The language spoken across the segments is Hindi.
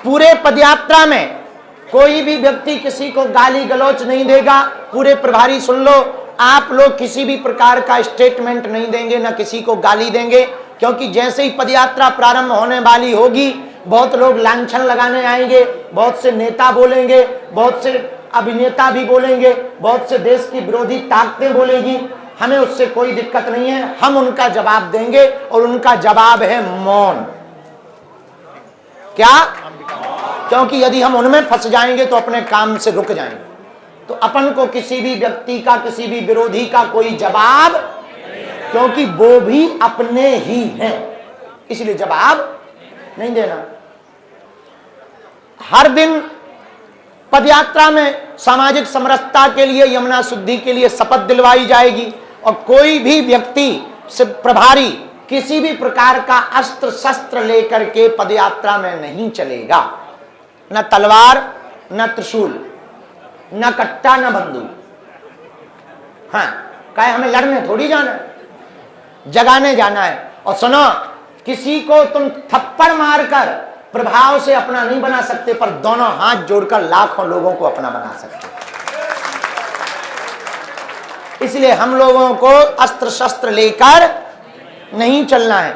पूरे पदयात्रा में कोई भी व्यक्ति किसी को गाली गलौच नहीं देगा। पूरे प्रभारी सुन लो, आप लोग किसी भी प्रकार का स्टेटमेंट नहीं देंगे, ना किसी को गाली देंगे, क्योंकि जैसे ही पदयात्रा प्रारंभ होने वाली होगी बहुत लोग लांछन लगाने आएंगे, बहुत से नेता बोलेंगे, बहुत से अभिनेता भी बोलेंगे, बहुत से देश की विरोधी ताकतें बोलेगी। हमें उससे कोई दिक्कत नहीं है, हम उनका जवाब देंगे और उनका जवाब है मौन। क्या? क्योंकि यदि हम उनमें फंस जाएंगे तो अपने काम से रुक जाएंगे। तो अपन को किसी भी व्यक्ति का, किसी भी विरोधी का कोई जवाब, क्योंकि वो भी अपने ही हैं, इसलिए जवाब नहीं देना। हर दिन पदयात्रा में सामाजिक समरसता के लिए, यमुना शुद्धि के लिए शपथ दिलवाई जाएगी और कोई भी व्यक्ति से प्रभारी किसी भी प्रकार का अस्त्र शस्त्र लेकर के पदयात्रा में नहीं चलेगा। न तलवार, न त्रिशूल, न कट्टा, न बंदूक। हाँ, कहे हमें लड़ने थोड़ी जाना है, जगाने जाना है। और सुनो, किसी को तुम थप्पड़ मारकर प्रभाव से अपना नहीं बना सकते, पर दोनों हाथ जोड़कर लाखों लोगों को अपना बना सकते। इसलिए हम लोगों को अस्त्र शस्त्र लेकर नहीं चलना है।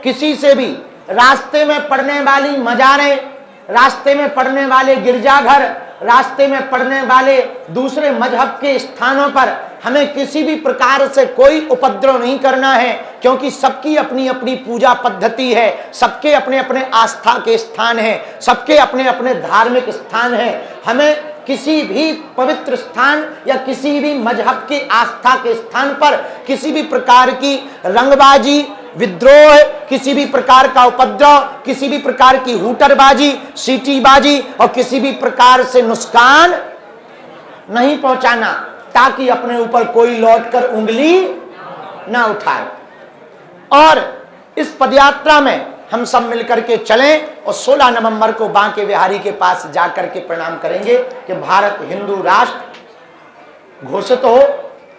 किसी से भी रास्ते में पड़ने वाली मजारें, रास्ते में पड़ने वाले गिरजाघर, रास्ते में पड़ने वाले दूसरे मजहब के स्थानों पर हमें किसी भी प्रकार से कोई उपद्रव नहीं करना है, क्योंकि सबकी अपनी अपनी पूजा पद्धति है, सबके अपने अपने आस्था के स्थान हैं, सबके अपने अपने धार्मिक स्थान हैं। हमें किसी भी पवित्र स्थान या किसी भी मजहब की आस्था के स्थान पर किसी भी प्रकार की रंगबाजी, विद्रोह, किसी भी प्रकार का उपद्रव, किसी भी प्रकार की हुटरबाजी, सीटीबाजी और किसी भी प्रकार से नुकसान नहीं पहुंचाना, ताकि अपने ऊपर कोई लौटकर उंगली ना उठाए। और इस पदयात्रा में हम सब मिलकर के चलें और 16 नवंबर को बांके बिहारी के पास जाकर के प्रणाम करेंगे कि भारत हिंदू राष्ट्र घोषित हो,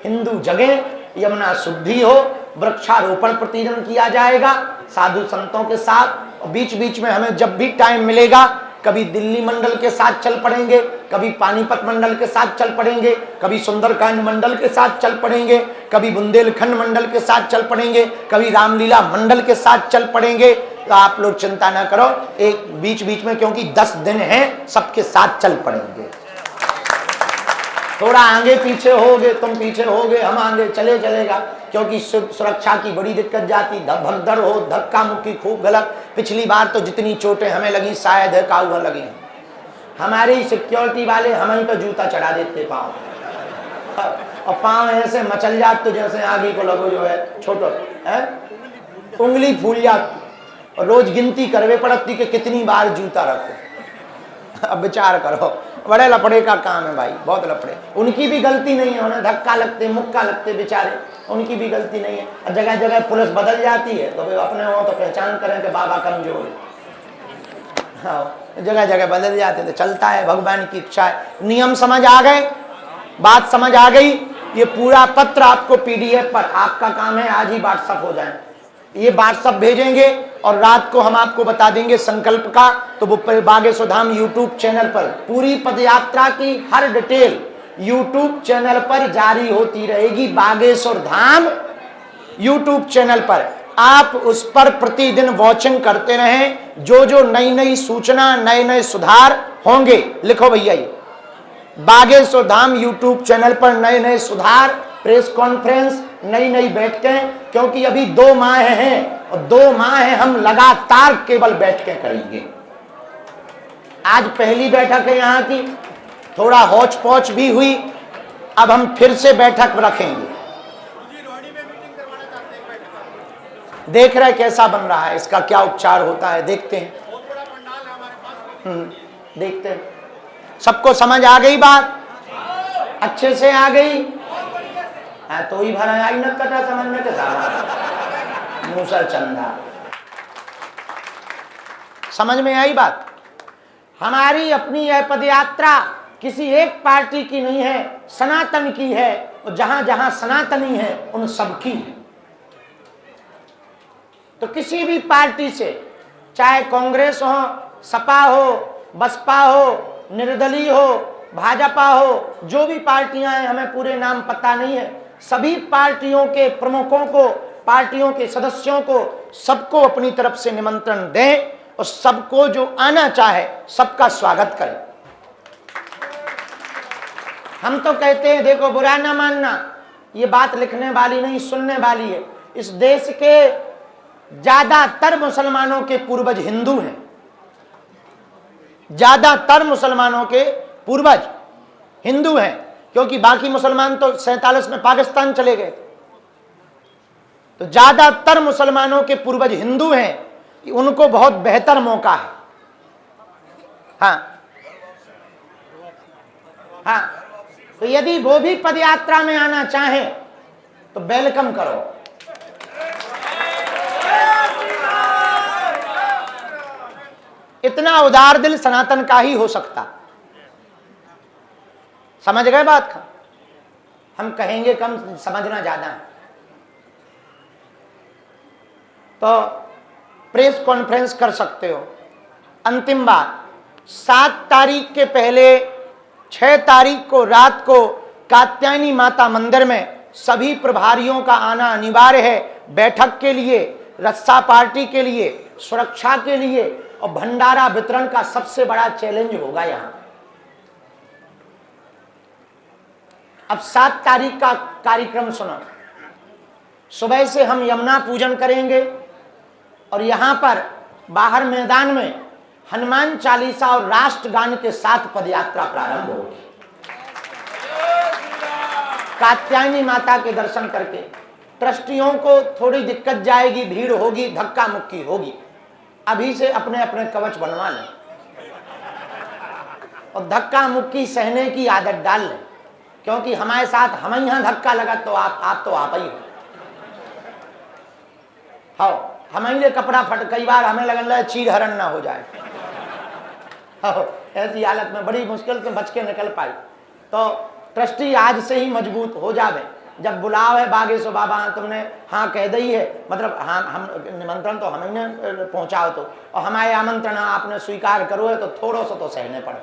हिंदू जगह, यमुना शुद्धि हो, वृक्षारोपण प्रतिदिन किया जाएगा साधु संतों के साथ। और बीच बीच में हमें जब भी टाइम मिलेगा, कभी दिल्ली मंडल के साथ चल पड़ेंगे, कभी पानीपत मंडल के साथ चल पड़ेंगे, कभी सुंदरकांड मंडल के साथ चल पड़ेंगे, कभी बुंदेलखंड मंडल के साथ चल पड़ेंगे, कभी रामलीला मंडल के साथ चल पड़ेंगे। तो आप लोग चिंता ना करो, एक बीच बीच में, क्योंकि 10 दिन हैं, सबके साथ चल पड़ेंगे। थोड़ा आगे पीछे होगे, तुम पीछे होगे, हम आगे, चलेगा, क्योंकि सुरक्षा की बड़ी दिक्कत जाती। भगदड़ हो, धक्का मुक्की खूब गलत। पिछली बार तो जितनी चोटें हमें लगी, शायद है काउआ लगी। हमारे सिक्योरिटी वाले हमें तो जूता चढ़ा देते पाँव, और पाँव ऐसे मचल जाते तो जैसे आगे को लगो जो है छोटो है, उंगली फूल जाती। और रोज गिनती करवे पड़ती कि कितनी बार जूता रखो। अब विचार करो, बड़े लफड़े का काम है भाई, बहुत लफड़े। उनकी भी गलती नहीं है, उन्हें धक्का लगते, मुक्का लगते बेचारे, उनकी भी गलती नहीं है। और जगह जगह पुलिस बदल जाती है, तो अपने हो तो पहचान करें कि बाबा कमजोर है। हाँ, जगह जगह बदल जाते, तो चलता है, भगवान की इच्छा है। नियम समझ आ गए, बात समझ आ गई। ये पूरा पत्र आपको PDF पर, आपका काम है आज ही व्हाट्सअप हो जाए, ये व्हाट्सअप भेजेंगे और रात को हम आपको बता देंगे संकल्प का। तो वो बागेश्वर धाम यूट्यूब चैनल पर पूरी पदयात्रा की हर डिटेल यूट्यूब चैनल पर जारी होती रहेगी। बागेश्वर धाम यूट्यूब चैनल पर आप उस पर प्रतिदिन वॉचिंग करते रहें। जो जो नई नई सूचना, नए नए सुधार होंगे, लिखो भैया ये बागेश्वर धाम यूट्यूब चैनल पर नए नए सुधार, प्रेस कॉन्फ्रेंस, नई नई बैठकें, क्योंकि अभी 2 माह हैं और 2 माह हम लगातार केवल बैठकें करेंगे। आज पहली बैठक है यहाँ की, थोड़ा हौच पौच भी हुई, अब हम फिर से बैठक रखेंगे। देख रहे कैसा बन रहा है, इसका क्या उपचार होता है, देखते हैं। देखते हैं। सबको समझ आ गई बात? अच्छे से आ गई? हाँ, तो ही भरा आई न कटा समझ में के मूसल चंदा। समझ में आई बात? हमारी अपनी यह पदयात्रा किसी एक पार्टी की नहीं है, सनातन की है। और जहां जहां सनातनी है उन सबकी है। तो किसी भी पार्टी से, चाहे कांग्रेस हो, सपा हो, बसपा हो, निर्दलीय हो, भाजपा हो, जो भी पार्टियां हैं, हमें पूरे नाम पता नहीं है, सभी पार्टियों के प्रमुखों को, पार्टियों के सदस्यों को, सबको अपनी तरफ से निमंत्रण दें और सबको जो आना चाहे सबका स्वागत करें। हम तो कहते हैं, देखो बुरा ना मानना, ये बात लिखने वाली नहीं सुनने वाली है। इस देश के ज्यादातर मुसलमानों के पूर्वज हिंदू हैं, ज्यादातर मुसलमानों के पूर्वज हिंदू हैं, क्योंकि बाकी मुसलमान तो 47 में पाकिस्तान चले गए। तो ज्यादातर मुसलमानों के पूर्वज हिंदू हैं, कि उनको बहुत बेहतर मौका है। हाँ हाँ, तो यदि वो भी पदयात्रा में आना चाहें तो वेलकम करो। इतना उदार दिल सनातन का ही हो सकता। समझ गए बात का? हम कहेंगे कम, समझना ज्यादा है। तो प्रेस कॉन्फ्रेंस कर सकते हो। अंतिम बात, 7 तारीख के पहले 6 तारीख को रात को कात्यायनी माता मंदिर में सभी प्रभारियों का आना अनिवार्य है, बैठक के लिए, रस्सा पार्टी के लिए, सुरक्षा के लिए, और भंडारा वितरण का सबसे बड़ा चैलेंज होगा यहां। अब 7 तारीख का कार्यक्रम सुनो। सुबह से हम यमुना पूजन करेंगे और यहां पर बाहर मैदान में हनुमान चालीसा और राष्ट्रगान के साथ पदयात्रा प्रारंभ होगी। कात्यायनी माता के दर्शन करके ट्रस्टियों को थोड़ी दिक्कत जाएगी, भीड़ होगी, धक्का मुक्की होगी। अभी से अपने अपने कवच बनवा लें और धक्का मुक्की सहने की आदत डाल लें, क्योंकि हमारे साथ हम यहां धक्का लगा तो आप तो आप ही हो। हाँ, हमारे कपड़ा फट, कई बार हमें लगन लगा चीर हरण ना हो जाए। ऐसी हालत में बड़ी मुश्किल से बच के निकल पाई। तो ट्रस्टी आज से ही मजबूत हो जावे। जब बुलाव है बागेश्वर बाबा, तुमने हाँ कह दी है, मतलब हाँ, हम निमंत्रण तो हमें पहुंचाओ तो, और हमारे आमंत्रण आपने स्वीकार करो है, तो थोड़ो सा तो सहने पड़े।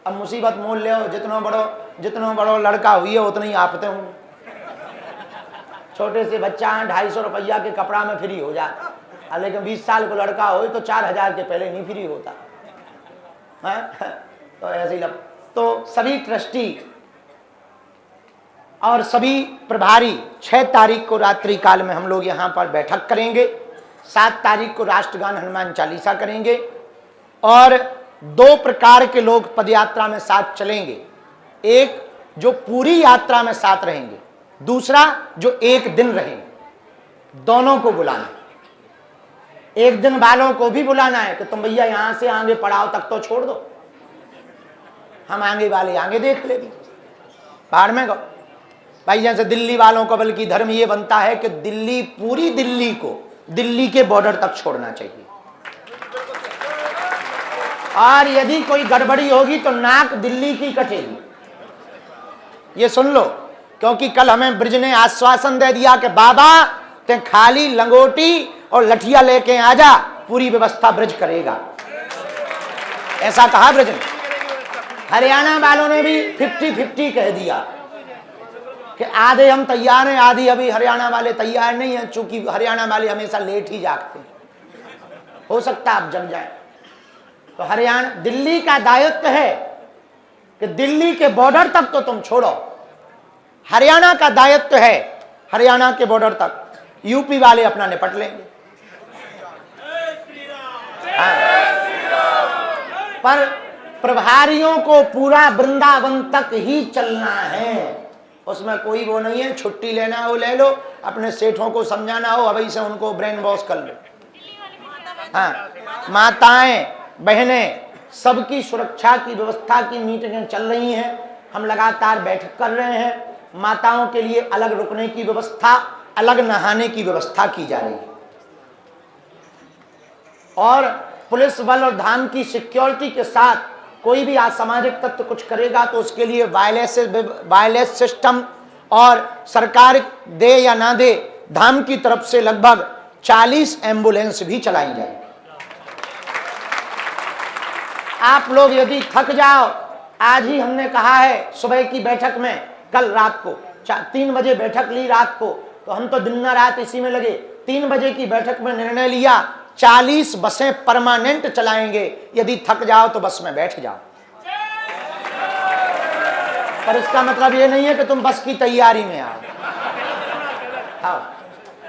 अब मुसीबत मोल ले, जितनो बड़ो लड़का हुई है उतनी आपते हूँ। छोटे से बच्चा 250 रुपया के कपड़ा में फ्री हो जाता, लेकिन 20 साल को लड़का हो तो 4000 के पहले नहीं फ्री होता है। तो ऐसे ही तो सभी ट्रस्टी और सभी प्रभारी 6 तारीख को रात्रि काल में हम लोग यहाँ पर बैठक करेंगे। 7 तारीख को राष्ट्रगान हनुमान चालीसा करेंगे और 2 प्रकार के लोग पदयात्रा में साथ चलेंगे। एक जो पूरी यात्रा में साथ रहेंगे, दूसरा जो एक दिन रहेंगे। दोनों को बुलाना, एक दिन वालों को भी बुलाना है कि तुम भैया यहां से आगे पड़ाव तक तो छोड़ दो, हम आगे वाले आगे देख लेंगे, बाहर में गो भाई। जैसे दिल्ली वालों का बल्कि धर्म ये बनता है कि दिल्ली, पूरी दिल्ली को दिल्ली के बॉर्डर तक छोड़ना चाहिए, और यदि कोई गड़बड़ी होगी तो नाक दिल्ली की कटेगी। ये सुन लो, क्योंकि कल हमें ब्रिज ने आश्वासन दे दिया कि बाबा ते खाली लंगोटी और लठिया लेके आ जा, पूरी व्यवस्था ब्रिज करेगा, ऐसा कहा ब्रिज ने। हरियाणा वालों ने भी 50-50 कह दिया कि आधे हम तैयार हैं, आधी अभी हरियाणा वाले तैयार नहीं है, चूंकि हरियाणा वाले हमेशा लेट ही जागते हैं, हो सकता है आप जग जाए। तो हरियाणा, दिल्ली का दायित्व है कि दिल्ली के बॉर्डर तक तो तुम छोड़ो, हरियाणा का दायित्व है हरियाणा के बॉर्डर तक, यूपी वाले अपना निपट लेंगे। पर प्रभारियों को पूरा वृंदावन तक ही चलना है, उसमें कोई वो नहीं है छुट्टी लेना हो ले लो, अपने सेठों को समझाना हो अभी से उनको ब्रेन वॉश कर लो। हाँ, माताएं बहनें सबकी सुरक्षा की व्यवस्था की मीटिंगें चल रही हैं, हम लगातार बैठक कर रहे हैं। माताओं के लिए अलग रुकने की व्यवस्था, अलग नहाने की व्यवस्था की जा रही है, और पुलिस बल और धाम की सिक्योरिटी के साथ कोई भी असामाजिक तत्व कुछ करेगा तो उसके लिए वायरलेस सिस्टम, और सरकार दे या ना दे, धाम की तरफ से लगभग 40 एम्बुलेंस भी चलाई जाएगी। आप लोग यदि थक जाओ, आज ही हमने कहा है सुबह की बैठक में, कल रात को 3 बजे बैठक ली रात को, तो हम तो दिन रात इसी में लगे। 3 बजे की बैठक में निर्णय लिया 40 बसें परमानेंट चलाएंगे, यदि थक जाओ तो बस में बैठ जाओ। पर इसका मतलब ये नहीं है कि तुम बस की तैयारी में आओ।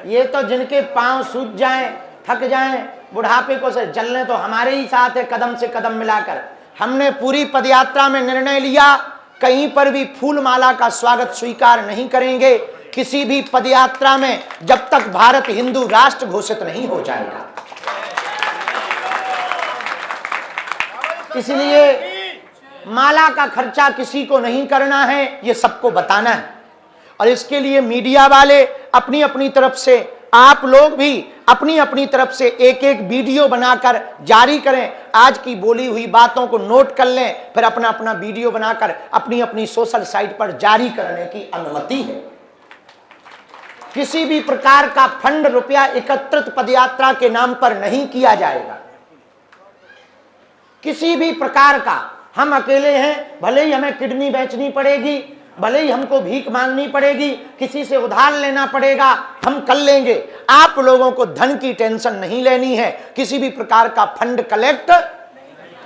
ये तो जिनके पांव सूज जाएं, थक जाएं, बुढ़ापे को से चलने, तो हमारे ही साथ है कदम से कदम मिलाकर। हमने पूरी पदयात्रा में निर्णय लिया कहीं पर भी फूल माला का स्वागत स्वीकार नहीं करेंगे, किसी भी पदयात्रा में, जब तक भारत हिंदू राष्ट्र घोषित नहीं हो जाएगा। इसलिए माला का खर्चा किसी को नहीं करना है, ये सबको बताना है। और इसके लिए मीडिया वाले अपनी अपनी तरफ से, आप लोग भी अपनी अपनी तरफ से एक एक वीडियो बनाकर जारी करें। आज की बोली हुई बातों को नोट कर लें, फिर अपना अपना वीडियो बनाकर अपनी अपनी सोशल साइट पर जारी करने की अनुमति है। किसी भी प्रकार का फंड, रुपया एकत्रित पदयात्रा के नाम पर नहीं किया जाएगा, किसी भी प्रकार का। हम अकेले हैं, भले ही हमें किडनी बेचनी पड़ेगी, भले ही हमको भीख मांगनी पड़ेगी, किसी से उधार लेना पड़ेगा, हम कर लेंगे। आप लोगों को धन की टेंशन नहीं लेनी है, किसी भी प्रकार का फंड कलेक्ट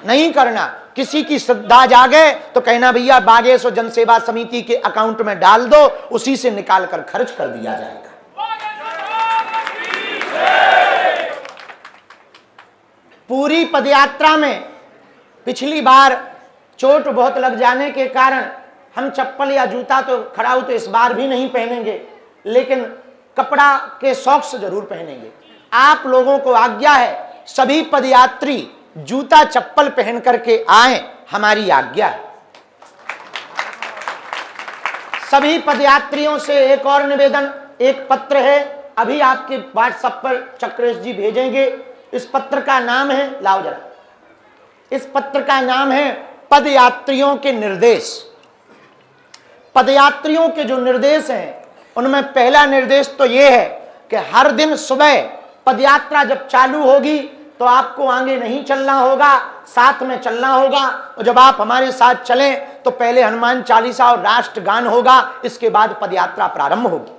नहीं करना। किसी की श्रद्धा जागे तो कहना भैया बागेश्वर जनसेवा समिति के अकाउंट में डाल दो, उसी से निकाल कर खर्च कर दिया जाएगा। पूरी पदयात्रा में पिछली बार चोट बहुत लग जाने के कारण हम चप्पल या जूता तो खड़ाऊ तो इस बार भी नहीं पहनेंगे, लेकिन कपड़ा के सॉक्स जरूर पहनेंगे। आप लोगों को आज्ञा है, सभी पदयात्री जूता चप्पल पहन करके आए, हमारी आज्ञा है। सभी पदयात्रियों से एक और निवेदन, एक पत्र है, अभी आपके व्हाट्सएप पर चक्रेश जी भेजेंगे। इस पत्र का नाम है, लाओ जरा, इस पत्र का नाम है पदयात्रियों के निर्देश। पदयात्रियों के जो निर्देश हैं, उनमें पहला निर्देश तो यह है कि हर दिन सुबह पदयात्रा जब चालू होगी तो आपको आगे नहीं चलना होगा, साथ में चलना होगा। और जब आप हमारे साथ चलें तो पहले हनुमान चालीसा और राष्ट्रगान होगा, इसके बाद पदयात्रा प्रारंभ होगी।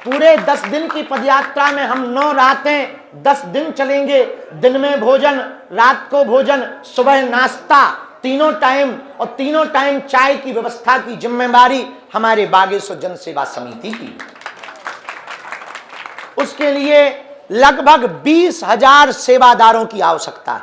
पूरे 10 दिन की पदयात्रा में हम 9 रातें 10 दिन चलेंगे। दिन में भोजन, रात को भोजन, सुबह नाश्ता, तीनों टाइम, और तीनों टाइम चाय की व्यवस्था की जिम्मेदारी हमारे बागेश्वर जनसेवा समिति की। उसके लिए लगभग 20,000 सेवादारों की आवश्यकता है,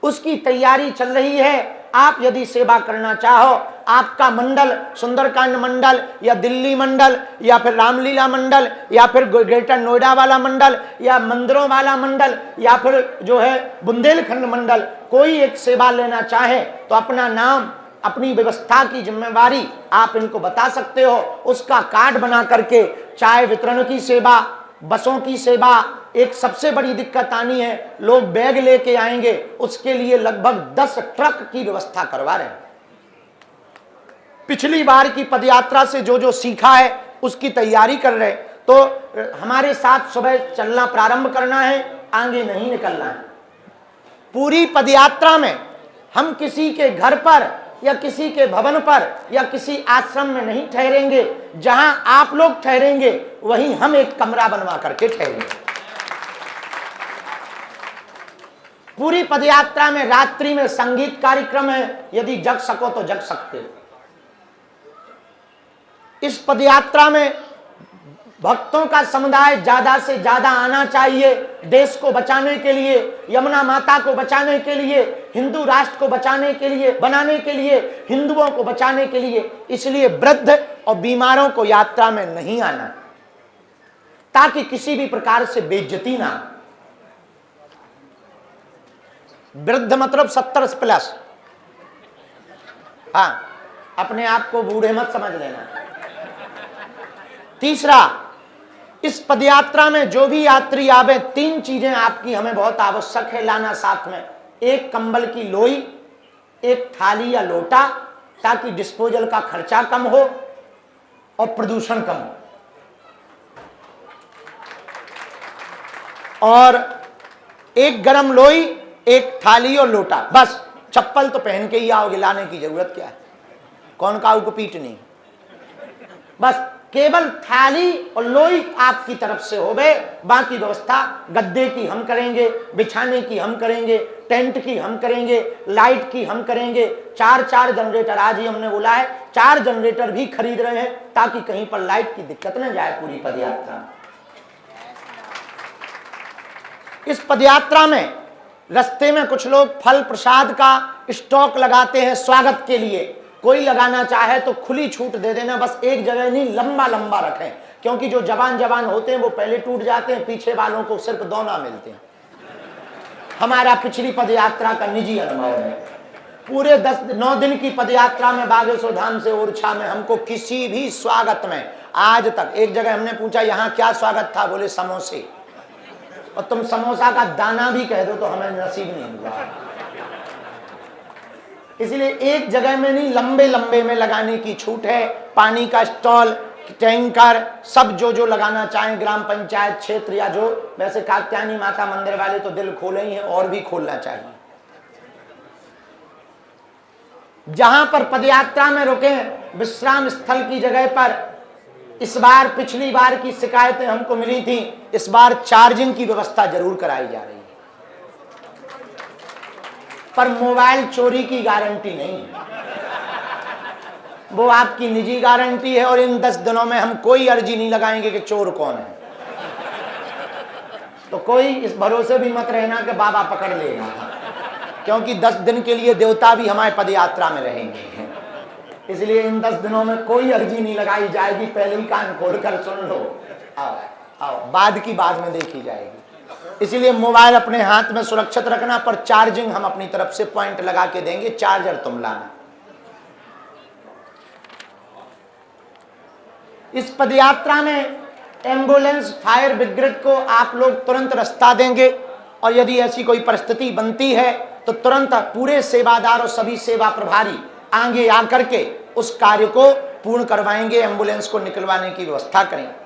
उसकी तैयारी चल रही है। आप यदि सेवा करना चाहो, आपका मंडल सुंदरकांड मंडल या दिल्ली मंडल या फिर रामलीला मंडल या फिर ग्रेटर नोएडा वाला मंडल या मंदिरों वाला मंडल या फिर जो है बुंदेलखंड मंडल, कोई एक सेवा लेना चाहे तो अपना नाम, अपनी व्यवस्था की जिम्मेवारी आप इनको बता सकते हो। उसका कार्ड बना करके चाय वितरण की सेवा, बसों की सेवा। एक सबसे बड़ी दिक्कत आनी है, लोग बैग लेके आएंगे, उसके लिए लगभग 10 ट्रक की व्यवस्था करवा रहे हैं। पिछली बार की पदयात्रा से जो जो सीखा है उसकी तैयारी कर रहे, तो हमारे साथ सुबह चलना प्रारंभ करना है, आगे नहीं निकलना है। पूरी पदयात्रा में हम किसी के घर पर या किसी के भवन पर या किसी आश्रम में नहीं ठहरेंगे। जहां आप लोग ठहरेंगे वहीं हम एक कमरा बनवा करके ठहरेंगे। पूरी पदयात्रा में रात्रि में संगीत कार्यक्रम है, यदि जग सको तो जग सकते हो। इस पदयात्रा में भक्तों का समुदाय ज्यादा से ज्यादा आना चाहिए, देश को बचाने के लिए, यमुना माता को बचाने के लिए, हिंदू राष्ट्र को बचाने के लिए, बनाने के लिए, हिंदुओं को बचाने के लिए। इसलिए वृद्ध और बीमारों को यात्रा में नहीं आना, ताकि किसी भी प्रकार से बेइज्जती ना। वृद्ध मतलब 70+। हाँ, अपने आप को बूढ़े मत समझ लेना। तीसरा, इस पदयात्रा में जो भी यात्री आवे, 3 चीजें आपकी हमें बहुत आवश्यक है लाना साथ में। एक कंबल की लोई, एक थाली या लोटा, ताकि डिस्पोजल का खर्चा कम हो और प्रदूषण कम हो, और एक गरम लोई एक थाली और लोटा, बस। चप्पल तो पहन के ही आओगे, लाने की जरूरत क्या है? कौन काऊ को पीटनी? बस केवल थाली और लोई आपकी तरफ से होवे, बाकी व्यवस्था गद्दे की हम करेंगे, बिछाने की हम करेंगे, टेंट की हम करेंगे, लाइट की हम करेंगे। 4 जनरेटर आज ही हमने बोला है, 4 जनरेटर भी खरीद रहे हैं ताकि कहीं पर लाइट की दिक्कत न जाए पूरी पदयात्रा। इस पदयात्रा में रास्ते में कुछ लोग फल प्रसाद का स्टॉक लगाते हैं स्वागत के लिए। कोई लगाना चाहे तो खुली छूट दे देना, बस एक जगह नहीं, लंबा लंबा रखें, क्योंकि जो जवान होते हैं वो पहले टूट जाते हैं, पीछे वालों को सिर्फ दोना मिलते हैं। हमारा पिछली पदयात्रा का निजी अनुभव है। पूरे 9 दिन की पदयात्रा में बागेश्वर धाम से ओरछा में हमको किसी भी स्वागत में आज तक, एक जगह हमने पूछा यहाँ क्या स्वागत था, बोले समोसे, और तुम समोसा का दाना भी कह दो तो हमें नसीब नहीं हुआ। इसलिए एक जगह में नहीं, लंबे लंबे में लगाने की छूट है। पानी का स्टॉल, टैंकर, सब जो लगाना चाहें, ग्राम पंचायत क्षेत्र या जो, वैसे कात्यायनी माता मंदिर वाले तो दिल खोले ही हैं और भी खोलना चाहिए। जहां पर पदयात्रा में रुके, विश्राम स्थल की जगह पर, इस बार पिछली बार की शिकायतें हमको मिली थी, इस बार चार्जिंग की व्यवस्था जरूर कराई जा रही है, पर मोबाइल चोरी की गारंटी नहीं है, वो आपकी निजी गारंटी है। और इन 10 दिनों में हम कोई अर्जी नहीं लगाएंगे कि चोर कौन है, तो कोई इस भरोसे भी मत रहना कि बाबा पकड़ लेगा, क्योंकि 10 दिन के लिए देवता भी हमारे पदयात्रा में रहेंगे। इसलिए इन 10 दिनों में कोई अर्जी नहीं लगाई जाएगी, पहले ही कान खोलकर सुन लो, आओ बाद की बाद में देखी जाएगी। इसलिए मोबाइल अपने हाथ में सुरक्षित रखना, पर चार्जिंग हम अपनी तरफ से पॉइंट लगा के देंगे, चार्जर तुम लाना। इस पदयात्रा में एम्बुलेंस, फायर ब्रिगेड को आप लोग तुरंत रास्ता देंगे, और यदि ऐसी कोई परिस्थिति बनती है तो तुरंत पूरे सेवादार और सभी सेवा प्रभारी आगे आकर के उस कार्य को पूर्ण करवाएंगे, एम्बुलेंस को निकलवाने की व्यवस्था करें।